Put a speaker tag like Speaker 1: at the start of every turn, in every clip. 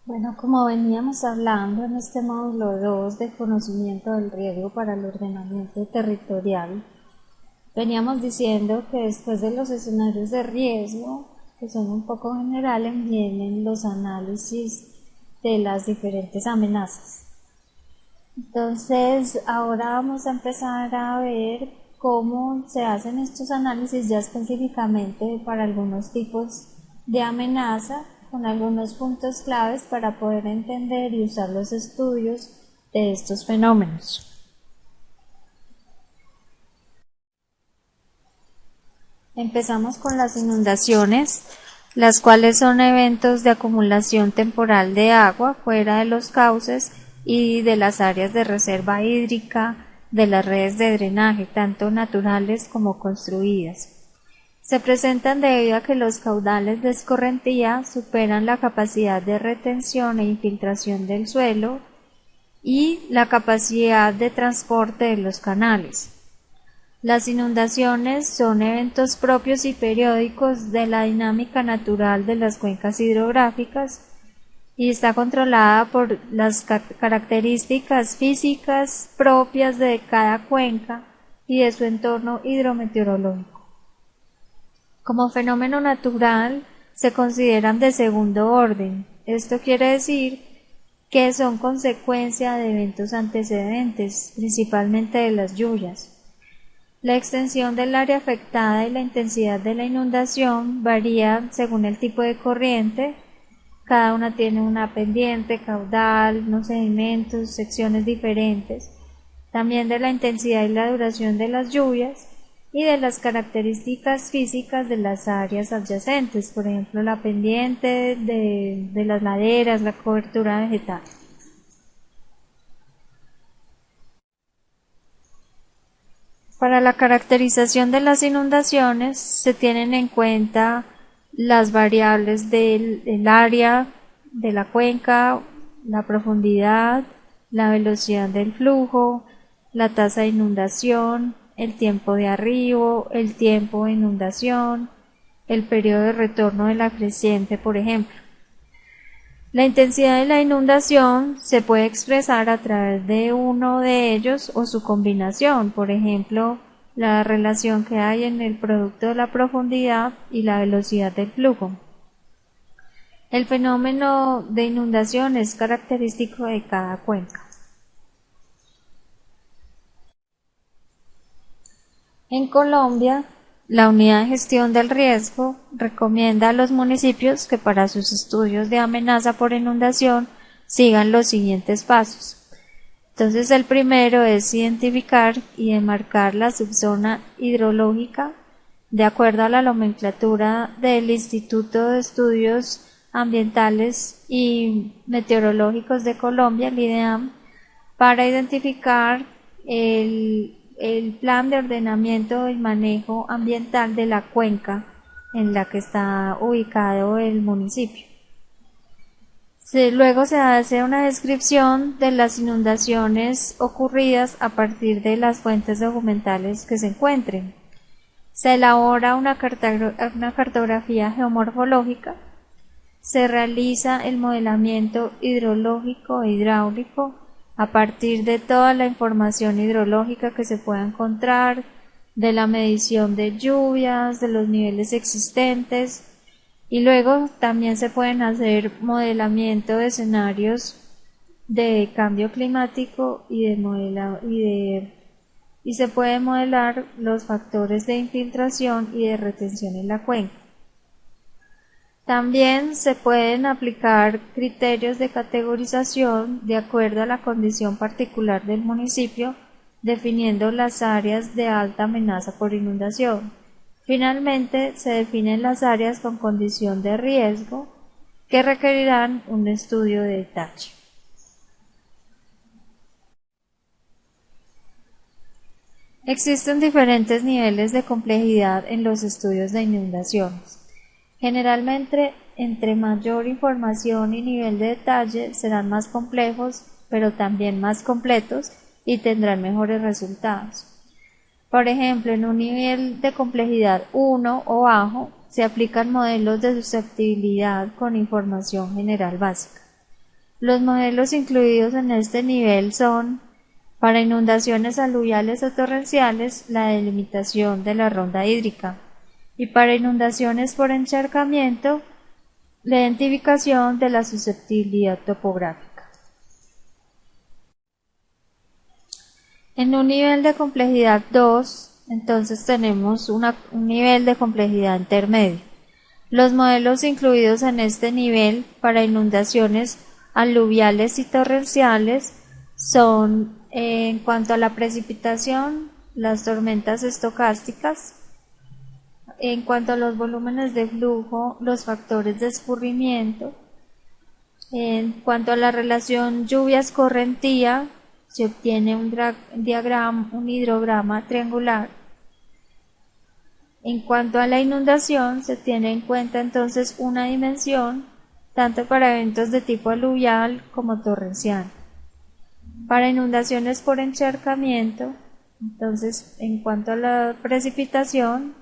Speaker 1: Bueno, como veníamos hablando en este módulo 2 de conocimiento del riesgo para el ordenamiento territorial, veníamos diciendo que después de los escenarios de riesgo, que son un poco generales, vienen los análisis de las diferentes amenazas. Entonces, ahora vamos a empezar a ver cómo se hacen estos análisis ya específicamente para algunos tipos de amenaza, con algunos puntos claves para poder entender y usar los estudios de estos fenómenos. Empezamos con las inundaciones, las cuales son eventos de acumulación temporal de agua fuera de los cauces y de las áreas de reserva hídrica de las redes de drenaje, tanto naturales como construidas. Se presentan debido a que los caudales de escorrentía superan la capacidad de retención e infiltración del suelo y la capacidad de transporte de los canales. Las inundaciones son eventos propios y periódicos de la dinámica natural de las cuencas hidrográficas y está controlada por las características físicas propias de cada cuenca y de su entorno hidrometeorológico. Como fenómeno natural se consideran de segundo orden. Esto quiere decir que son consecuencia de eventos antecedentes, principalmente de las lluvias. La extensión del área afectada y la intensidad de la inundación varía según el tipo de corriente. Cada una tiene una pendiente, caudal, unos sedimentos, secciones diferentes. También de la intensidad y la duración de las lluvias y de las características físicas de las áreas adyacentes, por ejemplo la pendiente de las laderas, la cobertura vegetal. Para la caracterización de las inundaciones se tienen en cuenta las variables del área de la cuenca, la profundidad, la velocidad del flujo, la tasa de inundación, el tiempo de arribo, el tiempo de inundación, el periodo de retorno de la creciente, por ejemplo. La intensidad de la inundación se puede expresar a través de uno de ellos o su combinación, por ejemplo, la relación que hay en el producto de la profundidad y la velocidad del flujo. El fenómeno de inundación es característico de cada cuenca. En Colombia, la Unidad de Gestión del Riesgo recomienda a los municipios que para sus estudios de amenaza por inundación sigan los siguientes pasos. Entonces, el primero es identificar y enmarcar la subzona hidrológica de acuerdo a la nomenclatura del Instituto de Estudios Ambientales y Meteorológicos de Colombia, el IDEAM, para identificar el plan de ordenamiento y manejo ambiental de la cuenca en la que está ubicado el municipio. Luego se hace una descripción de las inundaciones ocurridas a partir de las fuentes documentales que se encuentren. Se elabora una cartografía geomorfológica, se realiza el modelamiento hidrológico e hidráulico a partir de toda la información hidrológica que se pueda encontrar, de la medición de lluvias, de los niveles existentes, y luego también se pueden hacer modelamiento de escenarios de cambio climático y se puede modelar los factores de infiltración y de retención en la cuenca. También se pueden aplicar criterios de categorización de acuerdo a la condición particular del municipio, definiendo las áreas de alta amenaza por inundación. Finalmente, se definen las áreas con condición de riesgo que requerirán un estudio de detalle. Existen diferentes niveles de complejidad en los estudios de inundaciones. Generalmente, entre mayor información y nivel de detalle serán más complejos, pero también más completos y tendrán mejores resultados. Por ejemplo, en un nivel de complejidad 1 o bajo, se aplican modelos de susceptibilidad con información general básica. Los modelos incluidos en este nivel son, para inundaciones aluviales o torrenciales, la delimitación de la ronda hídrica, y para inundaciones por encharcamiento, la identificación de la susceptibilidad topográfica. En un nivel de complejidad 2, entonces tenemos un nivel de complejidad intermedio. Los modelos incluidos en este nivel para inundaciones aluviales y torrenciales son, en cuanto a la precipitación, las tormentas estocásticas; en cuanto a los volúmenes de flujo, los factores de escurrimiento; en cuanto a la relación lluvias-correntía, se obtiene un hidrograma triangular. En cuanto a la inundación, se tiene en cuenta entonces una dimensión, tanto para eventos de tipo aluvial como torrencial. Para inundaciones por encharcamiento, entonces, en cuanto a la precipitación,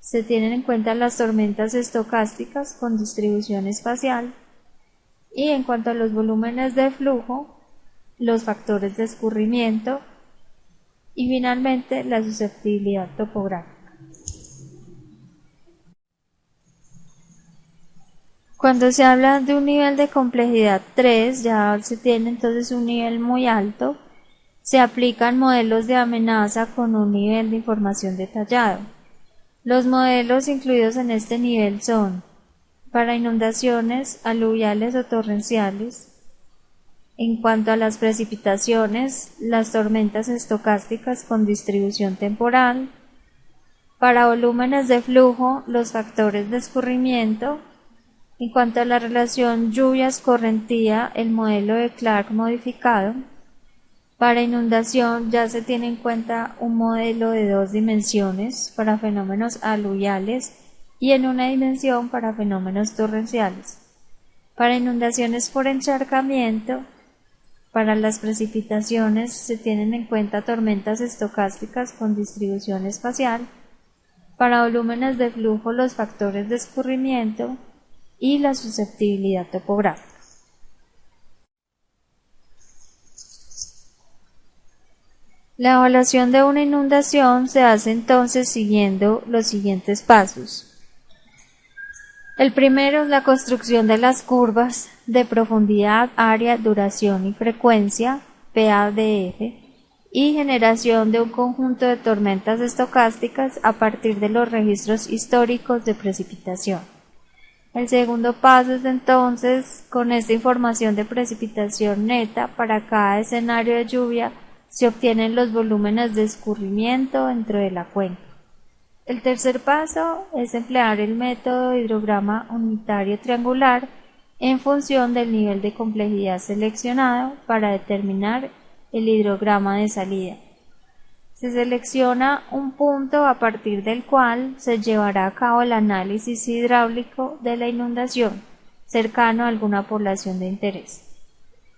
Speaker 1: se tienen en cuenta las tormentas estocásticas con distribución espacial, y en cuanto a los volúmenes de flujo, los factores de escurrimiento, y finalmente la susceptibilidad topográfica. Cuando se habla de un nivel de complejidad 3, ya se tiene entonces un nivel muy alto, se aplican modelos de amenaza con un nivel de información detallado. Los modelos incluidos en este nivel son, para inundaciones aluviales o torrenciales, en cuanto a las precipitaciones, las tormentas estocásticas con distribución temporal; para volúmenes de flujo, los factores de escurrimiento; en cuanto a la relación lluvias-correntía, el modelo de Clark modificado. Para inundación ya se tiene en cuenta un modelo de 2 dimensiones para fenómenos aluviales y en una dimensión para fenómenos torrenciales. Para inundaciones por encharcamiento, para las precipitaciones se tienen en cuenta tormentas estocásticas con distribución espacial; para volúmenes de flujo, los factores de escurrimiento y la susceptibilidad topográfica. La evaluación de una inundación se hace entonces siguiendo los siguientes pasos. El primero es la construcción de las curvas de profundidad, área, duración y frecuencia, PADF, y generación de un conjunto de tormentas estocásticas a partir de los registros históricos de precipitación. El segundo paso es entonces, con esta información de precipitación neta para cada escenario de lluvia, se obtienen los volúmenes de escurrimiento dentro de la cuenca. El tercer paso es emplear el método de hidrograma unitario triangular en función del nivel de complejidad seleccionado para determinar el hidrograma de salida. Se selecciona un punto a partir del cual se llevará a cabo el análisis hidráulico de la inundación, cercano a alguna población de interés.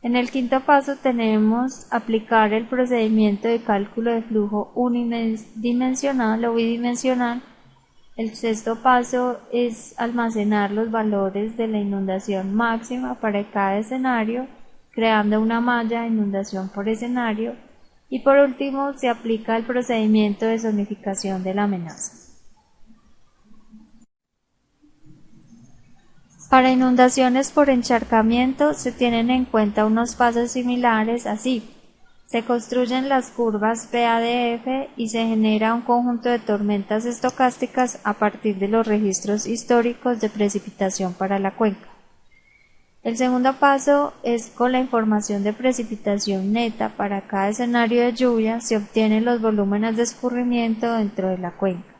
Speaker 1: En el quinto paso tenemos aplicar el procedimiento de cálculo de flujo unidimensional o bidimensional. El sexto paso es almacenar los valores de la inundación máxima para cada escenario, creando una malla de inundación por escenario. Y por último, se aplica el procedimiento de zonificación de la amenaza. Para inundaciones por encharcamiento se tienen en cuenta unos pasos similares así. Se construyen las curvas PADF y se genera un conjunto de tormentas estocásticas a partir de los registros históricos de precipitación para la cuenca. El segundo paso es, con la información de precipitación neta para cada escenario de lluvia, se obtienen los volúmenes de escurrimiento dentro de la cuenca.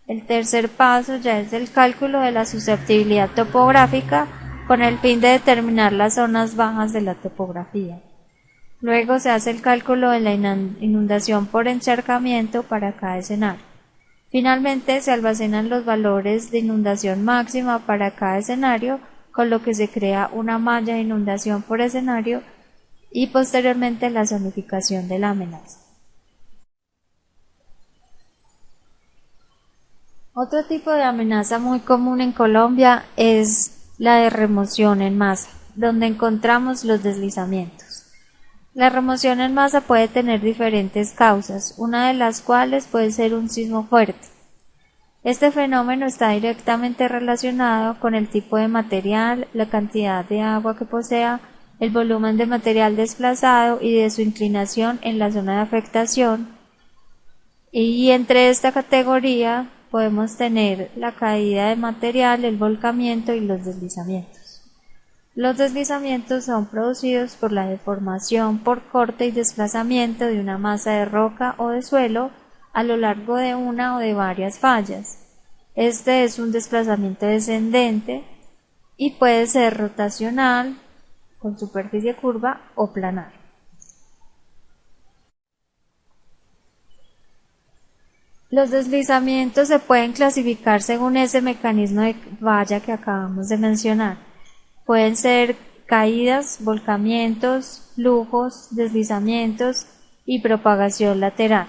Speaker 1: El tercer paso ya es el cálculo de la susceptibilidad topográfica con el fin de determinar las zonas bajas de la topografía. Luego se hace el cálculo de la inundación por encharcamiento para cada escenario. Finalmente se almacenan los valores de inundación máxima para cada escenario, con lo que se crea una malla de inundación por escenario y posteriormente la zonificación de la amenaza. Otro tipo de amenaza muy común en Colombia es la de remoción en masa. donde encontramos los deslizamientos. La remoción en masa puede tener diferentes causas, una de las cuales puede ser un sismo fuerte. Este fenómeno está directamente relacionado con el tipo de material, la cantidad de agua que posea, el volumen de material desplazado y de su inclinación en la zona de afectación. Y entre esta categoría podemos tener la caída de material, el volcamiento y los deslizamientos. Los deslizamientos son producidos por la deformación por corte y desplazamiento de una masa de roca o de suelo a lo largo de una o de varias fallas. Este es un desplazamiento descendente y puede ser rotacional, con superficie curva o planar. Los deslizamientos se pueden clasificar según ese mecanismo de falla que acabamos de mencionar. Pueden ser caídas, volcamientos, flujos, deslizamientos y propagación lateral.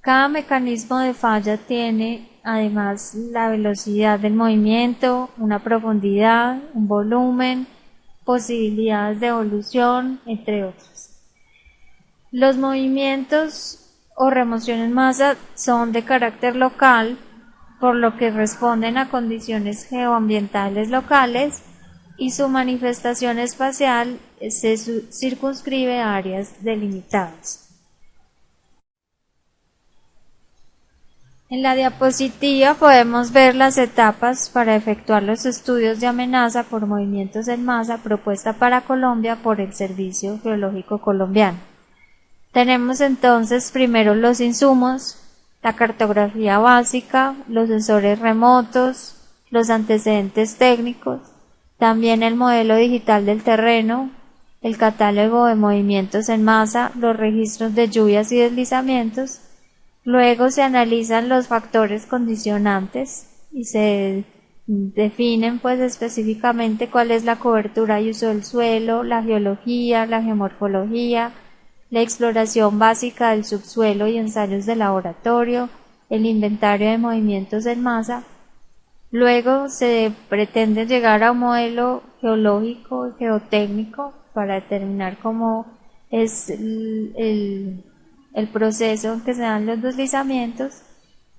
Speaker 1: Cada mecanismo de falla tiene además la velocidad del movimiento, una profundidad, un volumen, posibilidades de evolución, entre otros. Los movimientos o remoción en masa son de carácter local, por lo que responden a condiciones geoambientales locales y su manifestación espacial se circunscribe a áreas delimitadas. En la diapositiva podemos ver las etapas para efectuar los estudios de amenaza por movimientos en masa propuesta para Colombia por el Servicio Geológico Colombiano. Tenemos entonces primero los insumos, la cartografía básica, los sensores remotos, los antecedentes técnicos, también el modelo digital del terreno, el catálogo de movimientos en masa, los registros de lluvias y deslizamientos. Luego se analizan los factores condicionantes y se definen pues específicamente cuál es la cobertura y uso del suelo, la geología, la geomorfología, la exploración básica del subsuelo y ensayos de laboratorio, el inventario de movimientos en masa. Luego se pretende llegar a un modelo geológico y geotécnico para determinar cómo es el proceso en que se dan los deslizamientos,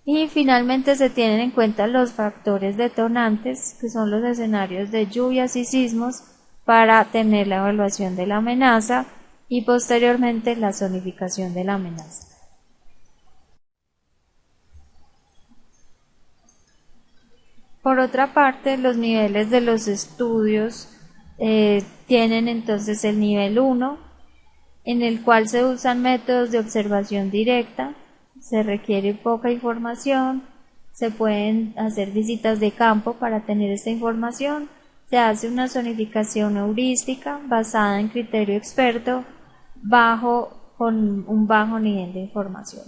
Speaker 1: y finalmente se tienen en cuenta los factores detonantes, que son los escenarios de lluvias y sismos, para tener la evaluación de la amenaza y posteriormente la zonificación de la amenaza. Por otra parte, los niveles de los estudios tienen entonces el nivel 1, en el cual se usan métodos de observación directa, se requiere poca información, se pueden hacer visitas de campo para tener esta información, se hace una zonificación heurística basada en criterio experto con un bajo nivel de información.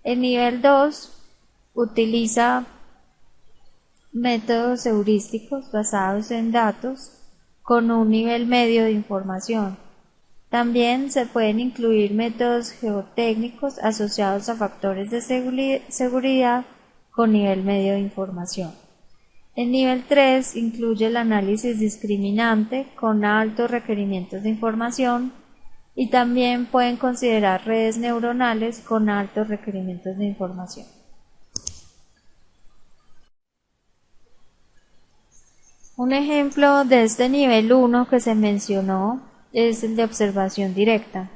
Speaker 1: El nivel 2 utiliza métodos heurísticos basados en datos con un nivel medio de información. También se pueden incluir métodos geotécnicos asociados a factores de seguridad con nivel medio de información. El nivel 3 incluye el análisis discriminante con altos requerimientos de información y también pueden considerar redes neuronales con altos requerimientos de información. Un ejemplo de este nivel 1 que se mencionó es el de observación directa,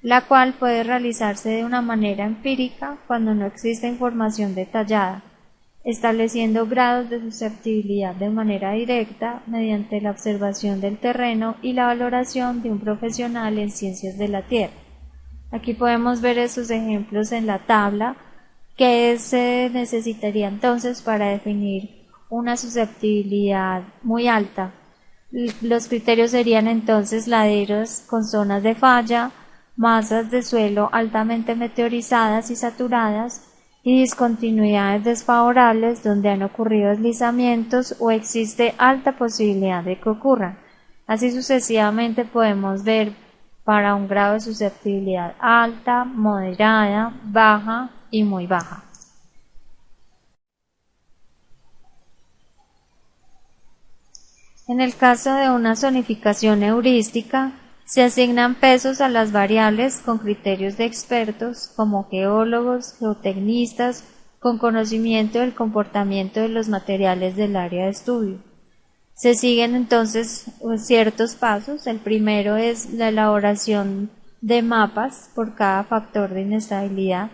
Speaker 1: la cual puede realizarse de una manera empírica cuando no existe información detallada, estableciendo grados de susceptibilidad de manera directa mediante la observación del terreno y la valoración de un profesional en ciencias de la tierra. Aquí podemos ver esos ejemplos en la tabla que se necesitaría entonces para definir una susceptibilidad muy alta. Los criterios serían entonces laderos con zonas de falla, masas de suelo altamente meteorizadas y saturadas y discontinuidades desfavorables donde han ocurrido deslizamientos o existe alta posibilidad de que ocurran. Así sucesivamente podemos ver para un grado de susceptibilidad alta, moderada, baja y muy baja. En el caso de una zonificación heurística, se asignan pesos a las variables con criterios de expertos como geólogos, geotecnistas, con conocimiento del comportamiento de los materiales del área de estudio. Se siguen entonces ciertos pasos. El primero es la elaboración de mapas por cada factor de inestabilidad.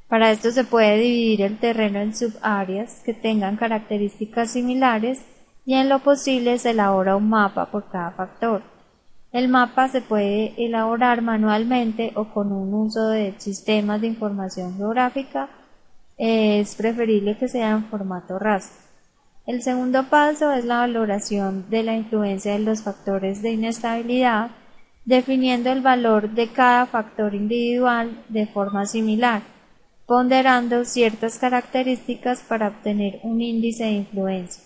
Speaker 1: Para esto se puede dividir el terreno en subáreas que tengan características similares y en lo posible se elabora un mapa por cada factor. El mapa se puede elaborar manualmente o con un uso de sistemas de información geográfica. Es preferible que sea en formato raster. El segundo paso es la valoración de la influencia de los factores de inestabilidad, definiendo el valor de cada factor individual de forma similar, ponderando ciertas características para obtener un índice de influencia.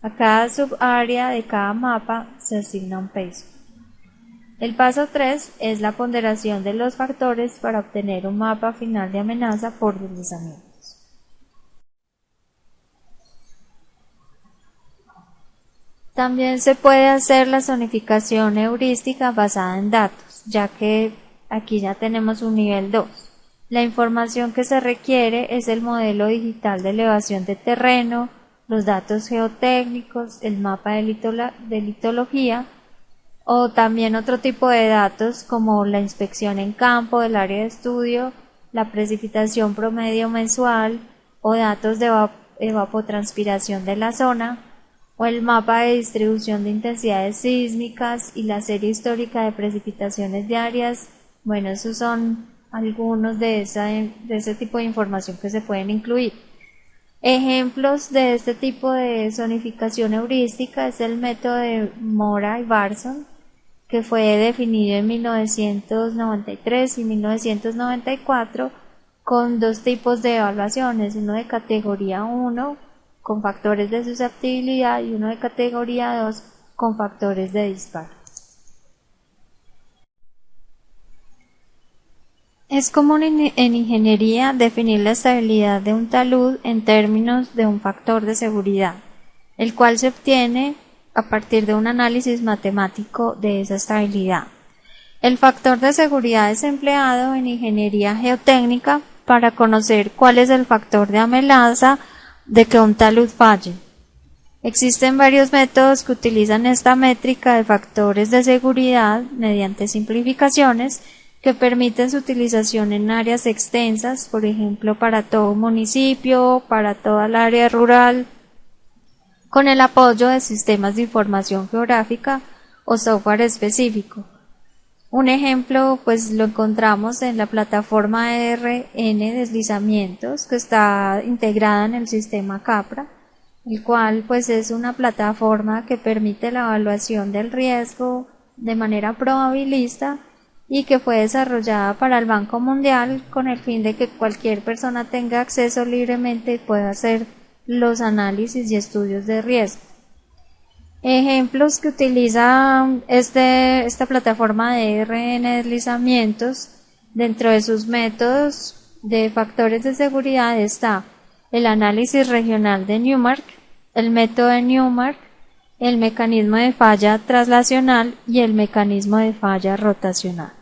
Speaker 1: A cada subárea de cada mapa se asigna un peso. El paso 3 es la ponderación de los factores para obtener un mapa final de amenaza por deslizamientos. También se puede hacer la zonificación heurística basada en datos, ya que aquí ya tenemos un nivel 2. La información que se requiere es el modelo digital de elevación de terreno, los datos geotécnicos, el mapa de litología o también otro tipo de datos como la inspección en campo del área de estudio, la precipitación promedio mensual o datos de evapotranspiración de la zona o el mapa de distribución de intensidades sísmicas y la serie histórica de precipitaciones diarias. Bueno, esos son algunos de ese tipo de información que se pueden incluir. Ejemplos de este tipo de zonificación heurística es el método de Mora y Barson, que fue definido en 1993 y 1994 con dos tipos de evaluaciones, uno de categoría 1 con factores de susceptibilidad y uno de categoría 2 con factores de disparo. Es común en ingeniería definir la estabilidad de un talud en términos de un factor de seguridad, el cual se obtiene a partir de un análisis matemático de esa estabilidad. El factor de seguridad es empleado en ingeniería geotécnica para conocer cuál es el factor de amenaza de que un talud falle. Existen varios métodos que utilizan esta métrica de factores de seguridad mediante simplificaciones que permiten su utilización en áreas extensas, por ejemplo para todo un municipio, para toda el área rural, con el apoyo de sistemas de información geográfica o software específico. Un ejemplo pues lo encontramos en la plataforma RN Deslizamientos, que está integrada en el sistema CAPRA, el cual pues es una plataforma que permite la evaluación del riesgo de manera probabilista y que fue desarrollada para el Banco Mundial con el fin de que cualquier persona tenga acceso libremente y pueda hacer los análisis y estudios de riesgo. Ejemplos que utiliza esta plataforma de RN Deslizamientos, dentro de sus métodos de factores de seguridad está el análisis regional de Newmark, el método de Newmark, el mecanismo de falla traslacional y el mecanismo de falla rotacional.